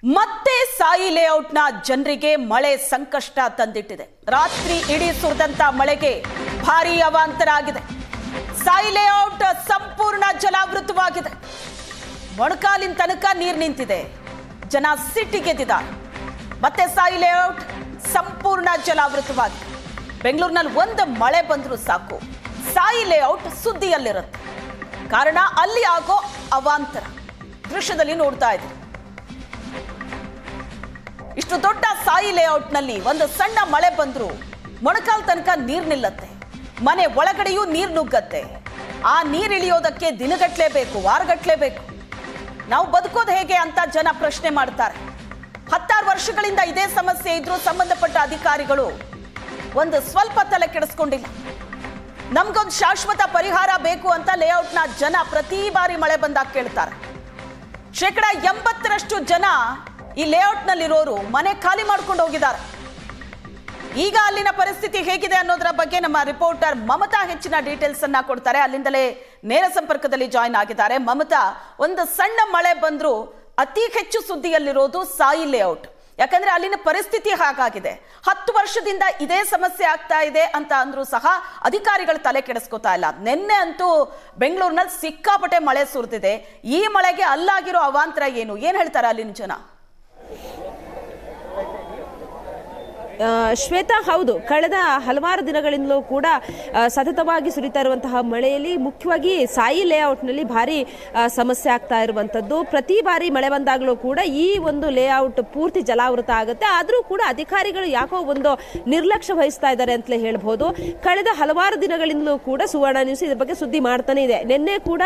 ಮತ್ತೆ ಸಾಯಿ ಲೇಔಟ್ನ ಜನರಿಗೆ ಮಳೆ ಸಂಕಷ್ಟ ತಂದಿಟ್ಟಿದೆ. ರಾತ್ರಿ ಇಡೀ ಸುರಿದಂತ ಮಳೆಗೆ ಭಾರೀ ಅವಾಂತರ ಆಗಿದೆ. ಸಾಯಿ ಲೇಔಟ್ ಸಂಪೂರ್ಣ ಜಲಾವೃತವಾಗಿದೆ. ಮೊಣಕಾಲಿನ ತನಕ ನೀರು ನಿಂತಿದೆ. ಜನ ಸಿಟ್ಟಿಗೆದ್ದಿದ್ದಾರೆ. ಮತ್ತೆ ಸಾಯಿ ಲೇಔಟ್ ಸಂಪೂರ್ಣ ಜಲಾವೃತವಾಗಿದೆ. ಬೆಂಗಳೂರಿನಲ್ಲಿ ಒಂದು ಮಳೆ ಬಂದರೂ ಸಾಕು, ಸಾಯಿ ಲೇಔಟ್ ಸುದ್ದಿಯಲ್ಲಿರುತ್ತೆ. ಕಾರಣ ಅಲ್ಲಿ ಆಗೋ ಅವಾಂತರ ದೃಶ್ಯದಲ್ಲಿ ನೋಡ್ತಾ ಇದ್ದೀವಿ. ಇಷ್ಟು ದೊಡ್ಡ ಸಾಯಿ ಲೇಔಟ್ನಲ್ಲಿ ಒಂದು ಸಣ್ಣ ಮಳೆ ಬಂದರೂ ಮೊಣಕಾಲ್ ತನಕ ನೀರು ನಿಲ್ಲತ್ತೆ. ಮನೆ ಒಳಗಡೆಯೂ ನೀರು ನುಗ್ಗತ್ತೆ. ಆ ನೀರು ಇಳಿಯೋದಕ್ಕೆ ದಿನಗಟ್ಟಲೆ ಬೇಕು, ವಾರಗಟ್ಟಲೆ ಬೇಕು. ನಾವು ಬದುಕೋದು ಹೇಗೆ ಅಂತ ಜನ ಪ್ರಶ್ನೆ ಮಾಡ್ತಾರೆ. 16 ವರ್ಷಗಳಿಂದ ಇದೇ ಸಮಸ್ಯೆ ಇದ್ರೂ ಸಂಬಂಧಪಟ್ಟ ಅಧಿಕಾರಿಗಳು ಒಂದು ಸ್ವಲ್ಪ ತಲೆ ಕೆಡಿಸ್ಕೊಂಡಿಲ್ಲ. ನಮ್ಗೊಂದು ಶಾಶ್ವತ ಪರಿಹಾರ ಬೇಕು ಅಂತ ಲೇಔಟ್ನ ಜನ ಪ್ರತಿ ಬಾರಿ ಮಳೆ ಬಂದಾಗ ಕೇಳ್ತಾರೆ. 80% ಜನ ಈ ಲೇಔಟ್ನಲ್ಲಿರೋರು ಮನೆ ಖಾಲಿ ಮಾಡ್ಕೊಂಡು ಹೋಗಿದ್ದಾರೆ. ಈಗ ಅಲ್ಲಿನ ಪರಿಸ್ಥಿತಿ ಹೇಗಿದೆ ಅನ್ನೋದರ ಬಗ್ಗೆ ನಮ್ಮ ರಿಪೋರ್ಟರ್ ಮಮತಾ ಹೆಚ್ಚಿನ ಡೀಟೇಲ್ಸ್ ಅನ್ನ ಕೊಡ್ತಾರೆ. ಅಲ್ಲಿಂದಲೇ ನೇರ ಸಂಪರ್ಕದಲ್ಲಿ ಜಾಯಿನ್ ಆಗಿದ್ದಾರೆ. ಮಮತಾ, ಒಂದು ಸಣ್ಣ ಮಳೆ ಬಂದ್ರು ಅತಿ ಹೆಚ್ಚು ಸುದ್ದಿಯಲ್ಲಿರೋದು ಸಾಯಿ ಲೇಔಟ್. ಯಾಕಂದ್ರೆ ಅಲ್ಲಿನ ಪರಿಸ್ಥಿತಿ ಹಾಗಾಗಿದೆ. 10 ವರ್ಷದಿಂದ ಇದೇ ಸಮಸ್ಯೆ ಆಗ್ತಾ ಇದೆ ಅಂತ ಅಂದ್ರೂ ಸಹ ಅಧಿಕಾರಿಗಳು ತಲೆ ಕೆಡಿಸ್ಕೋತಾ ಇಲ್ಲ. ನಿನ್ನೆ ಅಂತೂ ಬೆಂಗಳೂರಿನಲ್ಲಿ ಸಿಕ್ಕಾಪಟ್ಟೆ ಮಳೆ ಸುರಿದಿದೆ. ಈ ಮಳೆಗೆ ಅಲ್ಲಾಗಿರೋ ಅವಾಂತರ ಏನು ಹೇಳ್ತಾರೆ ಅಲ್ಲಿನ ಜನ? ಶ್ವೇತಾ, ಹೌದು, ಕಳೆದ ಹಲವಾರು ದಿನಗಳಿಂದಲೂ ಕೂಡ ಸತತವಾಗಿ ಸುರಿತಾ ಇರುವಂತಹ ಮಳೆಯಲ್ಲಿ ಮುಖ್ಯವಾಗಿ ಸಾಯಿ ಲೇಔಟ್ನಲ್ಲಿ ಭಾರಿ ಸಮಸ್ಯೆ ಆಗ್ತಾ ಇರುವಂತದ್ದು. ಪ್ರತಿ ಬಾರಿ ಮಳೆ ಬಂದಾಗಲೂ ಕೂಡ ಈ ಒಂದು ಲೇಔಟ್ ಪೂರ್ತಿ ಜಲಾವೃತ ಆಗುತ್ತೆ. ಆದರೂ ಕೂಡ ಅಧಿಕಾರಿಗಳು ಯಾಕೋ ಒಂದು ನಿರ್ಲಕ್ಷ್ಯ ವಹಿಸ್ತಾ ಇದ್ದಾರೆ ಅಂತಲೇ ಹೇಳ್ಬೋದು. ಕಳೆದ ಹಲವಾರು ದಿನಗಳಿಂದಲೂ ಕೂಡ ಸುವರ್ಣ ನ್ಯೂಸ್ ಇದ್ರ ಬಗ್ಗೆ ಸುದ್ದಿ ಮಾಡ್ತಾನೆ ಇದೆ. ನಿನ್ನೆ ಕೂಡ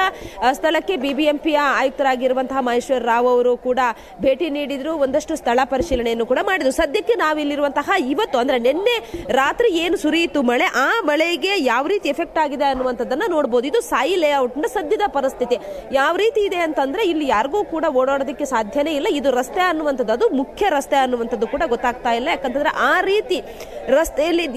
ಸ್ಥಳಕ್ಕೆ ಬಿಬಿಎಂಪಿಯ ಆಯುಕ್ತರಾಗಿರುವಂತಹ ಮಹೇಶ್ವರ ರಾವ್ ಅವರು ಕೂಡ ಭೇಟಿ ನೀಡಿದ್ರು. ಒಂದಷ್ಟು ಸ್ಥಳ ಪರಿಶೀಲನೆಯನ್ನು ಕೂಡ ಮಾಡಿದ್ರು. ಸದ್ಯಕ್ಕೆ ನಾವಿಲ್ಲಿರುವಂತಹ ಇವತ್ತು ಅಂದ್ರೆ ನಿನ್ನೆ ರಾತ್ರಿ ಏನು ಸುರಿಯಿತು ಮಳೆ, ಆ ಮಳೆಗೆ ಯಾವ ರೀತಿ ಎಫೆಕ್ಟ್ ಆಗಿದೆ ಅನ್ನುವಂಥದ್ದನ್ನ ನೋಡಬಹುದು. ಇದು ಸಾಯಿ ಲೇಔಟ್ ನ ಸದ್ಯದ ಪರಿಸ್ಥಿತಿ ಯಾವ ರೀತಿ ಇದೆ ಅಂತಂದ್ರೆ ಇಲ್ಲಿ ಯಾರಿಗೂ ಕೂಡ ಓಡಾಡೋದಕ್ಕೆ ಸಾಧ್ಯನೇ ಇಲ್ಲ. ಇದು ರಸ್ತೆ ಅನ್ನುವಂಥದ್ದು, ಅದು ಮುಖ್ಯ ರಸ್ತೆ ಅನ್ನುವಂಥದ್ದು ಕೂಡ ಗೊತ್ತಾಗ್ತಾ ಇಲ್ಲ. ಯಾಕಂತಂದ್ರೆ ಆ ರೀತಿ ರಸ್ತೆಯಲ್ಲಿ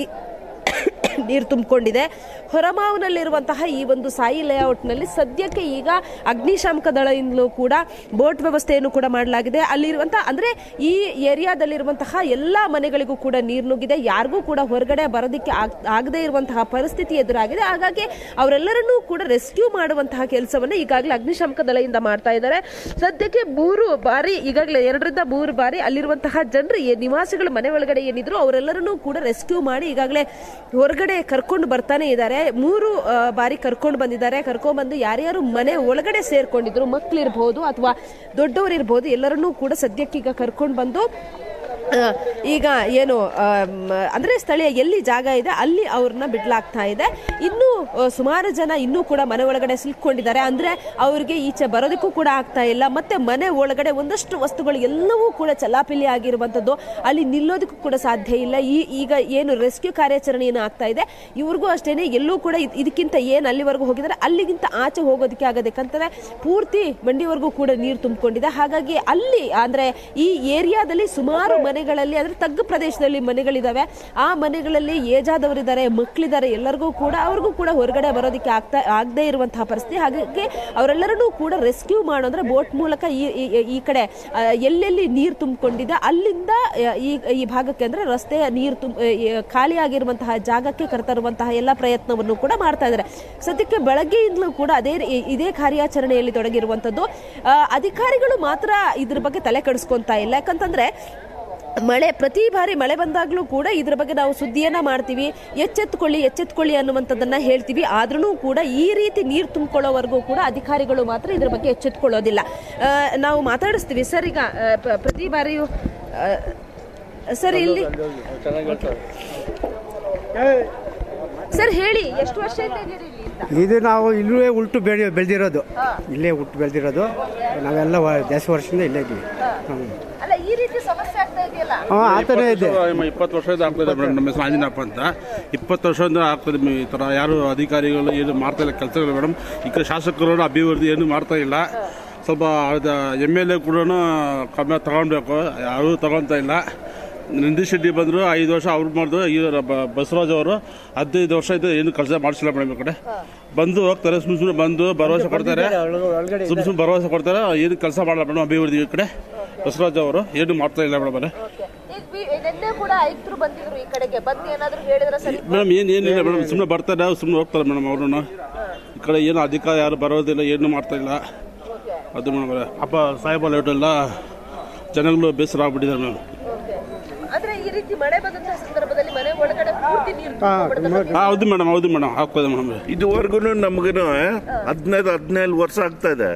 ನೀರು ತುಂಬಿಕೊಂಡಿದೆ. ಹೊರಮಾವಿನಲ್ಲಿರುವಂತಹ ಈ ಒಂದು ಸಾಯಿ ಲೇಔಟ್ನಲ್ಲಿ ಸದ್ಯಕ್ಕೆ ಈಗ ಅಗ್ನಿಶಾಮಕ ದಳದಿಂದಲೂ ಕೂಡ ಬೋಟ್ ವ್ಯವಸ್ಥೆಯನ್ನು ಕೂಡ ಮಾಡಲಾಗಿದೆ. ಅಲ್ಲಿರುವಂತಹ ಅಂದ್ರೆ ಈ ಏರಿಯಾದಲ್ಲಿರುವಂತಹ ಎಲ್ಲಾ ಮನೆಗಳಿಗೂ ಕೂಡ ನೀರು ನುಗ್ಗಿದೆ. ಯಾರಿಗೂ ಕೂಡ ಹೊರಗಡೆ ಬರೋದಕ್ಕೆ ಆಗದೇ ಇರುವಂತಹ ಪರಿಸ್ಥಿತಿ ಎದುರಾಗಿದೆ. ಹಾಗಾಗಿ ಅವರೆಲ್ಲರನ್ನೂ ಕೂಡ ರೆಸ್ಕ್ಯೂ ಮಾಡುವಂತಹ ಕೆಲಸವನ್ನು ಈಗಾಗಲೇ ಅಗ್ನಿಶಾಮಕ ದಳದಿಂದ ಮಾಡ್ತಾ ಇದ್ದಾರೆ. ಸದ್ಯಕ್ಕೆ 3 ಬಾರಿ ಈಗಾಗಲೇ 2 ರಿಂದ 3 ಬಾರಿ ಅಲ್ಲಿರುವಂತಹ ಜನರು ನಿವಾಸಿಗಳು ಮನೆ ಒಳಗಡೆ ಏನಿದ್ರು ಅವರೆಲ್ಲರನ್ನೂ ಕೂಡ ರೆಸ್ಕ್ಯೂ ಮಾಡಿ ಈಗಾಗಲೇ ಹೊರಗಡೆ ಕರ್ಕೊಂಡು ಬರ್ತಾನೆ ಇದ್ದಾರೆ. 3 ಬಾರಿ ಕರ್ಕೊಂಡು ಬಂದಿದ್ದಾರೆ. ಕರ್ಕೊಂಡ್ಬಂದು ಯಾರ್ಯಾರು ಮನೆ ಒಳಗಡೆ ಸೇರ್ಕೊಂಡಿದ್ರು, ಮಕ್ಕಳಿರ್ಬೋದು ಅಥವಾ ದೊಡ್ಡವರು ಇರ್ಬೋದು, ಎಲ್ಲರನ್ನೂ ಕೂಡ ಸದ್ಯಕ್ಕೆ ಈಗ ಕರ್ಕೊಂಡು ಬಂದು ಈಗ ಏನು ಅಂದ್ರೆ ಸ್ಥಳೀಯ ಎಲ್ಲಿ ಜಾಗ ಇದೆ ಅಲ್ಲಿ ಅವ್ರನ್ನ ಬಿಡ್ಲಾಗ್ತಾ ಇದೆ. ಇನ್ನು ಸುಮಾರು ಜನ ಇನ್ನೂ ಕೂಡ ಮನೆ ಒಳಗಡೆ ಸಿಲ್ಕೊಂಡಿದ್ದಾರೆ. ಅಂದ್ರೆ ಅವ್ರಿಗೆ ಈಚೆ ಬರೋದಕ್ಕೂ ಕೂಡ ಆಗ್ತಾ ಇಲ್ಲ. ಮತ್ತೆ ಮನೆ ಒಳಗಡೆ ಒಂದಷ್ಟು ವಸ್ತುಗಳು ಎಲ್ಲವೂ ಕೂಡ ಚಲಾಪಿಲಿ ಆಗಿರುವಂತದ್ದು, ಅಲ್ಲಿ ನಿಲ್ಲೋದಕ್ಕೂ ಕೂಡ ಸಾಧ್ಯ ಇಲ್ಲ. ಈಗ ಏನು ರೆಸ್ಕ್ಯೂ ಕಾರ್ಯಾಚರಣೆ ಏನು ಆಗ್ತಾ ಇದೆ ಇವ್ರಿಗೂ ಅಷ್ಟೇನೆ, ಎಲ್ಲೂ ಕೂಡ ಇದಕ್ಕಿಂತ ಏನು ಅಲ್ಲಿವರೆಗೂ ಹೋಗಿದ್ದಾರೆ ಅಲ್ಲಿಗಿಂತ ಆಚೆ ಹೋಗೋದಕ್ಕೆ ಆಗೋದಕ್ಕಂತಾರೆ ಪೂರ್ತಿ ಮಂಡಿವರೆಗೂ ಕೂಡ ನೀರು ತುಂಬಿಕೊಂಡಿದೆ. ಹಾಗಾಗಿ ಅಲ್ಲಿ ಅಂದ್ರೆ ಈ ಏರಿಯಾದಲ್ಲಿ ಸುಮಾರು ಮನೆಗಳಲ್ಲಿ ಅಂದ್ರೆ ತಗ್ಗು ಪ್ರದೇಶದಲ್ಲಿ ಮನೆಗಳಿದಾವೆ. ಆ ಮನೆಗಳಲ್ಲಿ ಏಜಾದವರಿದ್ದಾರೆ, ಮಕ್ಕಳಿದ್ದಾರೆ, ಎಲ್ಲರಿಗೂ ಕೂಡ ಅವ್ರಿಗೂ ಕೂಡ ಹೊರಗಡೆ ಬರೋದಕ್ಕೆ ಆಗದೆ ಇರುವಂತಹ ಪರಿಸ್ಥಿತಿ. ಹಾಗಾಗಿ ಅವರೆಲ್ಲರನ್ನೂ ಕೂಡ ರೆಸ್ಕ್ಯೂ ಮಾಡೋದ್ರೆ ಬೋಟ್ ಮೂಲಕ ಈ ಕಡೆ ಎಲ್ಲೆಲ್ಲಿ ನೀರು ತುಂಬಿಕೊಂಡಿದೆ ಅಲ್ಲಿಂದ ಈ ಭಾಗಕ್ಕೆ ಅಂದ್ರೆ ರಸ್ತೆಯ ನೀರು ಖಾಲಿ ಆಗಿರುವಂತಹ ಜಾಗಕ್ಕೆ ಕರೆತರುವಂತಹ ಎಲ್ಲ ಪ್ರಯತ್ನವನ್ನು ಕೂಡ ಮಾಡ್ತಾ ಇದ್ದಾರೆ. ಸದ್ಯಕ್ಕೆ ಬೆಳಗ್ಗೆಯಿಂದಲೂ ಕೂಡ ಇದೇ ಕಾರ್ಯಾಚರಣೆಯಲ್ಲಿ ತೊಡಗಿರುವಂತದ್ದು. ಅಧಿಕಾರಿಗಳು ಮಾತ್ರ ಇದ್ರ ಬಗ್ಗೆ ತಲೆ ಕೆಡಿಸ್ಕೊಂತಾ ಇಲ್ಲ. ಯಾಕಂತಂದ್ರೆ ಪ್ರತಿ ಬಾರಿ ಮಳೆ ಬಂದಾಗ್ಲೂ ಕೂಡ ಇದ್ರ ಬಗ್ಗೆ ನಾವು ಸುದ್ದಿಯನ್ನ ಮಾಡ್ತೀವಿ, ಎಚ್ಚೆತ್ಕೊಳ್ಳಿ ಅನ್ನುವಂಥದ್ದನ್ನ ಹೇಳ್ತೀವಿ. ಆದ್ರೂ ಕೂಡ ಈ ರೀತಿ ನೀರು ತುಂಬಿಕೊಳ್ಳೋವರೆಗೂ ಕೂಡ ಅಧಿಕಾರಿಗಳು ಮಾತ್ರ ಇದ್ರ ಬಗ್ಗೆ ಎಚ್ಚೆತ್ಕೊಳ್ಳೋದಿಲ್ಲ. ನಾವು ಮಾತಾಡಿಸ್ತೀವಿ ಸರ್. ಈಗ ಪ್ರತಿ ಬಾರಿಯೂ ಸರ್ ಇಲ್ಲಿ ಸರ್ ಹೇಳಿ, ಎಷ್ಟು ವರ್ಷದಿಂದ ಇದ್ದೀರಿ ಇಲ್ಲಿ? ಇದು ನಾವು ಇಲ್ಲೇ ಬೆಳೆದಿರೋದು, ಇಲ್ಲೇ ಹುಟ್ಟು ಬೆಳೆದಿರೋದು. ನಾವೆಲ್ಲ ಜಾಸ್ತಿ ವರ್ಷದಿಂದ ಇಲ್ಲೇ ಇದ್ದೀವಿ. ಈ ರೀತಿ ಸಮಸ್ಯೆ ಆಗ್ತಾ ಇದೆಯಲ್ಲ? ಆಗ್ತಾನೆ ಇದೆ. 20 ವರ್ಷದಿಂದ ಆಗ್ತದೆ ಮೇಡಮ್. ನಮ್ಮ ಹೆಸರು ಆಂಜನಪ್ಪ ಅಂತ. 20 ವರ್ಷದಿಂದ ಆಗ್ತದೆ ಈ ಥರ. ಯಾರು ಅಧಿಕಾರಿಗಳು ಏನು ಮಾಡ್ತಾ ಇಲ್ಲ ಕೆಲಸಗಳು ಮೇಡಮ್. ಈ ಕಡೆ ಶಾಸಕರು ಅಭಿವೃದ್ಧಿ ಏನು ಮಾಡ್ತಾ ಇಲ್ಲ. ಸ್ವಲ್ಪ MLA ಕೂಡ ಕಮ್ಮಿ ತಗೊಳ್ಬೇಕು, ಯಾರೂ ತಗೊಳ್ತಾ ಇಲ್ಲ. ನಂದೀಶ್ ಶೆಟ್ಟಿ ಬಂದರು 5 ವರ್ಷ ಅವ್ರು ಮಾಡಿದ್ರು. ಇವರು ಬಸವರಾಜ್ ಅವರು 15 ವರ್ಷ ಇದು ಏನು ಕೆಲಸ ಮಾಡಿಸಿಲ್ಲ ಮೇಡಮ್. ಈ ಕಡೆ ಬಂದು ಹೋಗ್ತಾರೆ, ಸುಮ್ಮನೆ ಬಂದು ಭರವಸೆ ಕೊಡ್ತಾರೆ, ಸುಮ್ಮನೆ ಭರವಸೆ ಕೊಡ್ತಾರೆ, ಏನು ಕೆಲಸ ಮಾಡಲ್ಲ ಮೇಡಮ್ ಅಭಿವೃದ್ಧಿ. ಈ ಕಡೆ ಬಸವರಾಜ್ ಅವರು ಏನು ಮಾಡ್ತಾ ಇಲ್ಲ ಮೇಡಮ್. ಮೇಡಮ್ ಏನಿಲ್ಲ ಮೇಡಮ್, ಸುಮ್ಮನೆ ಬರ್ತಾರೆ ಸುಮ್ಮನೆ ಹೋಗ್ತಾರೆ ಮೇಡಮ್. ಅವ್ರನ್ನ ಈ ಕಡೆ ಏನು ಅಧಿಕಾರ ಯಾರು ಬರೋದಿಲ್ಲ, ಏನು ಮಾಡ್ತಾ ಇಲ್ಲ. ಅದು ಮೇಡಮ್ ಅಪ್ಪ ಸಾಹೇಬ ಲೇಟೆಲ್ಲ ಜನಗಳು ಬೇಸರ ಆಗ್ಬಿಟ್ಟಿದ್ದಾರೆ ಮೇಡಮ್. ಹೌದು ಮೇಡಮ್, ಹೌದು ಮೇಡಮ್, ಹಾಕೋದೆ ಮೇಡಮ್. ಇದುವರೆಗೂ ನಮ್ಗೇನು 15 ವರ್ಷ ಆಗ್ತಾ ಇದೆ.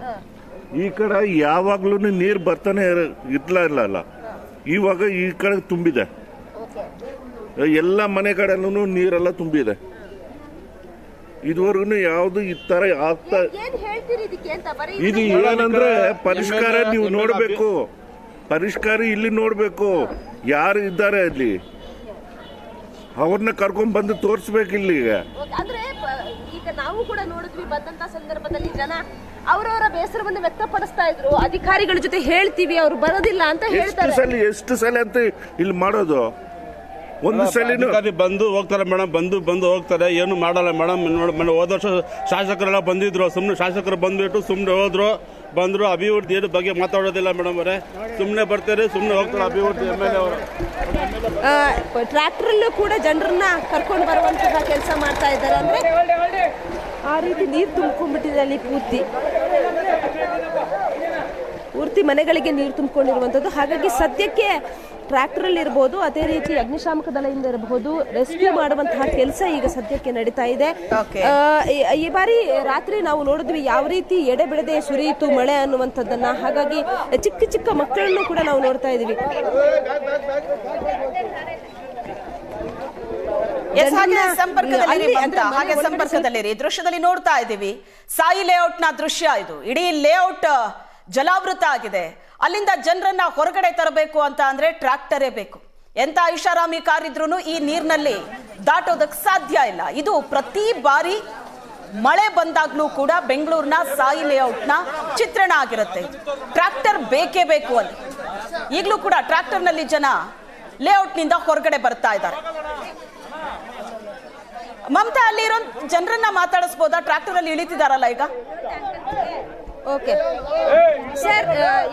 ಈ ಕಡೆ ಯಾವಾಗ್ಲೂ ನೀರು ಬರ್ತಾನೆ ಇರ್ಲಿಲ್ಲ. ಇವಾಗ ಈ ಕಡೆ ತುಂಬಿದೆ, ಎಲ್ಲ ಮನೆ ಕಡೆನೂ ನೀರೆಲ್ಲ ತುಂಬಿದೆ. ಇದುವರೆಗೂ ಯಾವ್ದು ಈ ತರ ಆಗ್ತಾ ಇದು ಏನಂದ್ರೆ ಪರಿಷ್ಕಾರ ನೀವು ನೋಡ್ಬೇಕು, ಪರಿಷ್ಕಾರ ಇಲ್ಲಿ ನೋಡ್ಬೇಕು. ಯಾರು ಇದ್ದಾರೆ ಅಲ್ಲಿ ಅವ್ರನ್ನ ಕರ್ಕೊಂಡ್ ಬಂದು ತೋರಿಸ್ಬೇಕು ಇಲ್ಲಿಗೆ. ಈಗ ನಾವು ಕೂಡ ನೋಡಿದ್ವಿ, ಬಂದಂತ ಸಂದರ್ಭದಲ್ಲಿ ಜನ ಅವರವರ ಬೇಸರವನ್ನು ವ್ಯಕ್ತಪಡಿಸ್ತಾ ಇದ್ರು. ಅಧಿಕಾರಿಗಳ ಜೊತೆ ಹೇಳ್ತೀವಿ, ಅವ್ರು ಬರೋದಿಲ್ಲ ಅಂತ ಹೇಳ್ತಾರೆ. ಎಷ್ಟು ಸಲ ಅಂತ ಇಲ್ಲಿ ಮಾಡೋದು? ಒಂದು ಸಲ ಬಂದು ಹೋಗ್ತಾರೆ ಮೇಡಮ್, ಬಂದು ಹೋಗ್ತಾರೆ, ಏನು ಮಾಡಲ್ಲ ಮೇಡಮ್. ಹೋದ ವರ್ಷ ಶಾಸಕರೆಲ್ಲ ಬಂದಿದ್ರು, ಸುಮ್ಮನೆ ಶಾಸಕರು ಬಂದ್ಬಿಟ್ಟು ಸುಮ್ಮನೆ ಬಂದ್ರು. ಅಭಿವೃದ್ಧಿ ಏನು ಬಗ್ಗೆ ಮಾತಾಡೋದಿಲ್ಲ ಮೇಡಮ್ ಅವರೇ, ಸುಮ್ಮನೆ ಬರ್ತಾರೆ, ಸುಮ್ಮನೆ ಹೋಗ್ತಾರೆ. ಅಭಿವೃದ್ಧಿ MLA ಅವರು ಟ್ರ್ಯಾಕ್ಟರಲ್ಲೂ ಕೂಡ ಜನರನ್ನ ಕರ್ಕೊಂಡು ಬರುವಂತಹ ಕೆಲಸ ಮಾಡ್ತಾ ಇದ್ದಾರೆ. ಅಂದ್ರೆ ಆ ರೀತಿ ನೀರು ತುಂಬಿಕೊಂಡ್ಬಿಟ್ಟಿದೆ ಅಲ್ಲಿ ಪೂರ್ತಿ ಮನೆಗಳಿಗೆ ನೀರು ತುಂಬಿಕೊಂಡಿರುವಂಥದ್ದು. ಹಾಗಾಗಿ ಸದ್ಯಕ್ಕೆ ಟ್ರ್ಯಾಕ್ಟರಲ್ಲಿ ಇರಬಹುದು, ಅದೇ ರೀತಿ ಅಗ್ನಿಶಾಮಕ ದಳದಿಂದ ಇರಬಹುದು, ರೆಸ್ಕ್ಯೂ ಮಾಡುವಂತಹ ಕೆಲಸ ಈಗ ಸದ್ಯಕ್ಕೆ ನಡೀತಾ ಇದೆ. ಈ ಬಾರಿ ರಾತ್ರಿ ನಾವು ನೋಡಿದ್ವಿ ಯಾವ ರೀತಿ ಎಡೆಬಿಡದೆ ಸುರಿಯಿತು ಮಳೆ ಅನ್ನುವಂಥದ್ದನ್ನ. ಹಾಗಾಗಿ ಚಿಕ್ಕ ಚಿಕ್ಕ ಮಕ್ಕಳನ್ನು ಕೂಡ ನಾವು ನೋಡ್ತಾ ಇದೀವಿ. ಸಂಪರ್ಕದಲ್ಲಿ ದೃಶ್ಯದಲ್ಲಿ ನೋಡ್ತಾ ಇದ್ದೀವಿ, ಸಾಯಿ ಲೇಔಟ್ ನ ದೃಶ್ಯ ಇದು. ಇಡೀ ಲೇಔಟ್ ಜಲಾವೃತ ಆಗಿದೆ. ಅಲ್ಲಿಂದ ಜನರನ್ನ ಹೊರಗಡೆ ತರಬೇಕು ಅಂತ ಅಂದ್ರೆ ಟ್ರ್ಯಾಕ್ಟರೇ ಬೇಕು. ಎಂತ ಐಷಾರಾಮಿ ಕಾರ್ ಇದ್ರೂ ಈ ನೀರಿನಲ್ಲಿ ದಾಟೋದಕ್ಕೆ ಸಾಧ್ಯ ಇಲ್ಲ. ಇದು ಪ್ರತಿ ಬಾರಿ ಮಳೆ ಬಂದಾಗ್ಲೂ ಕೂಡ ಬೆಂಗಳೂರಿನ ಸಾಯಿ ಲೇಔಟ್ ನ ಚಿತ್ರಣ ಆಗಿರುತ್ತೆ. ಟ್ರ್ಯಾಕ್ಟರ್ ಬೇಕೇ ಬೇಕು ಅಲ್ಲಿ. ಈಗಲೂ ಕೂಡ ಟ್ರ್ಯಾಕ್ಟರ್ ನಲ್ಲಿ ಜನ ಲೇಔಟ್ ನಿಂದ ಹೊರಗಡೆ ಬರ್ತಾ ಇದ್ದಾರೆ. ಮಮತಾ, ಅಲ್ಲಿರೋ ಜನರನ್ನ ಮಾತಾಡಿಸಬಹುದಾ? ಟ್ರ್ಯಾಕ್ಟರ್ ಅಲ್ಲಿ ಇಳಿತಿದಾರಲ್ಲ ಈಗ. ಓಕೆ ಸರ್,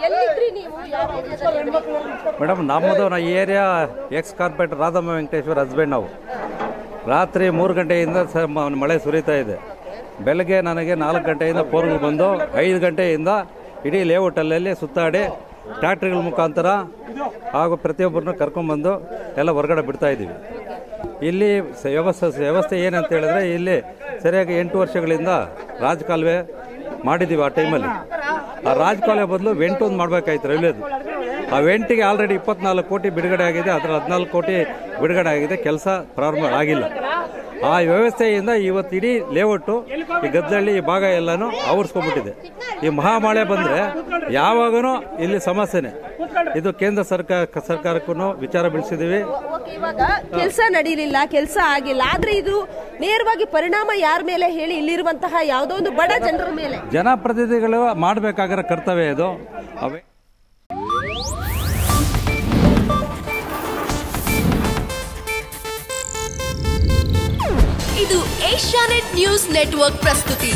ಎಲ್ಲಿದ್ರಿ ನೀವು? ಮೇಡಮ್, ನಮ್ಮದು ಈ area X corporate Radhamma Venkateshwara husband. ನಾವು ರಾತ್ರಿ 3 ಗಂಟೆಯಿಂದ ಮಳೆ ಸುರಿತಾ ಇದೆ. ಬೆಳಗ್ಗೆ ನನಗೆ 4 ಗಂಟೆಯಿಂದ ಫೋನ್ಗಳು ಬಂದು 5 ಗಂಟೆಯಿಂದ ಇಡೀ ಲೇಔಟಲ್ಲಿ ಸುತ್ತಾಡಿ ಟ್ರ್ಯಾಕ್ಟರ್ಗಳ ಮುಖಾಂತರ ಹಾಗೂ ಪ್ರತಿಯೊಬ್ಬರನ್ನ ಕರ್ಕೊಂಡ್ಬಂದು ಎಲ್ಲ ಹೊರಗಡೆ ಬಿಡ್ತಾ ಇದ್ದೀವಿ. ಇಲ್ಲಿ ವ್ಯವಸ್ಥೆ ಏನಂತ ಹೇಳಿದ್ರೆ, ಇಲ್ಲಿ ಸರಿಯಾಗಿ 8 ವರ್ಷಗಳಿಂದ ರಾಜಕಾಲುವೆ ಮಾಡಿದ್ದೀವಿ. ಆ ಟೈಮಲ್ಲಿ ಆ ರಾಜಕಾಲುವೆ ಬದಲು ವೆಂಟ್ ಒಂದು ಮಾಡಬೇಕಾಯ್ತು, ರೈಲ್ವೇದು. ಆ ವೆಂಟಿಗೆ ಆಲ್ರೆಡಿ 24 ಕೋಟಿ ಬಿಡುಗಡೆ ಆಗಿದೆ. ಅದರ 14 ಕೋಟಿ ಬಿಡುಗಡೆ ಆಗಿದೆ, ಕೆಲಸ ಪ್ರಾರಂಭ ಆಗಿಲ್ಲ. ಆ ವ್ಯವಸ್ಥೆಯಿಂದ ಇವತ್ತು ಇಡೀ ಲೇಔಟು, ಈ ಗದ್ದಳ್ಳಿ ಈ ಭಾಗ ಎಲ್ಲಾನು ಆವರಿಸ್ಕೊಂಡ್ಬಿಟ್ಟಿದೆ. ಈ ಮಹಾಮಳೆ ಬಂದರೆ ಯಾವಾಗೂ ಇಲ್ಲಿ ಸಮಸ್ಯೆನೆ. ಇದು ಕೇಂದ್ರ ಸರ್ಕಾರಕ್ಕೂ ವಿಚಾರ ಬೆಳೆಸಿದೀವಿ. ಇವಾಗ ಕೆಲಸ ನಡೀಲಿಲ್ಲ, ಕೆಲಸ ಆಗಿಲ್ಲ, ಆದ್ರೆ ಇದು ನೇರವಾಗಿ ಪರಿಣಾಮ ಯಾರ ಮೇಲೆ ಹೇಳಿ? ಇಲ್ಲಿರುವಂತಹ ಯಾವುದೋ ಒಂದು ಬಡ ಜನರ ಮೇಲೆ. ಜನಪ್ರತಿನಿಧಿಗಳು ಮಾಡಬೇಕಾಗಿರೋ ಕರ್ತವ್ಯ ಇದು. ಇದು ಏಷ್ಯಾನೆಟ್ ನ್ಯೂಸ್ ನೆಟ್ವರ್ಕ್ ಪ್ರಸ್ತುತಿ.